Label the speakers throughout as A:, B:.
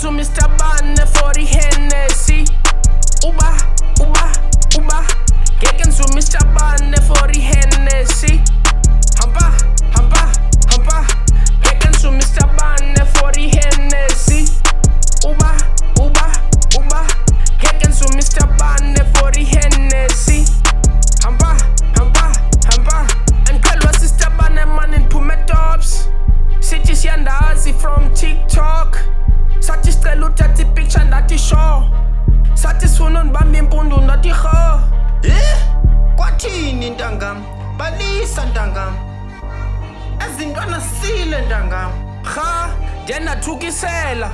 A: to Mr. Bane for iHennesy. Uba. Ngeke to Mr. Bane for iHennesy. Hampa. Ngeke to Mr. Bane for iHennesy. Uba. Ngeke to Mr. Bane for iHennesy. Hampa. And Kelwa Sister Bane man in Pumetops. Sithi siyandazi from TikTok. Sathi sicela uthatha ipicture ndathi show. Sathi sifuna unibamba impundu ndathi ho.
B: Kwathini ntangam? Balisa ntangam. Ezintwana sile ntangam.
A: Ha, ndena thukisela.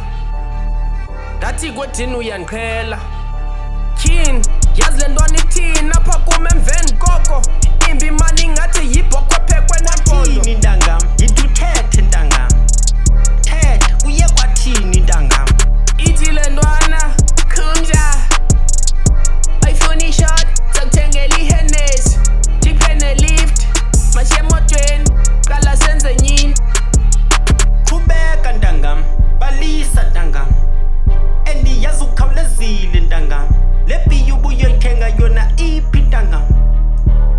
A: Ndathi kwedini uyandiqhela. Kin, yazi le ntwana ithini apha kum emveni koko. Imbi mani ingathi yibhokhwe phekwe nempondo.
B: Kwathini ntangam? Yithi uthethe ntangam. Thethe, uye kwathini ntangam?
A: Ithi le ntwana khumja. Ayifuni shot, sakuthengela iHennesy. Ndiphene lift, mashiya emotweni, qala senze nyini.
B: Qhubeka ntangam, balisa ntangam. Endiyazi ukhawulezile ntangam. Le biyi ubuyoyithenga yona iphi ntangam?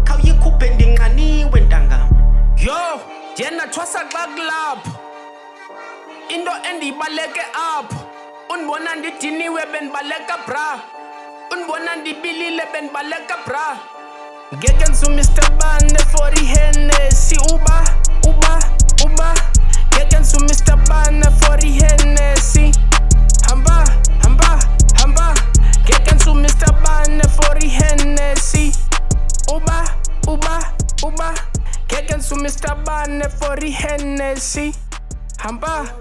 B: Khawuyikhuphe ndinqaniwe ntangam.
A: Yo, ndiyena thwasa xa kulapho. Into endiyibaleke apho. Undibona ndidiniwe bendibaleka bra. Undibona ndibilile bendibaleka bra. Ngeke to Mr. Bane for iHennesy. Uba. Ngeke to Mr. Bane for iHennesy. Hamba. Ngeke to Mr. Bane for iHennesy. Uba. Ngeke to Mr. Bane for iHennesy. Hamba.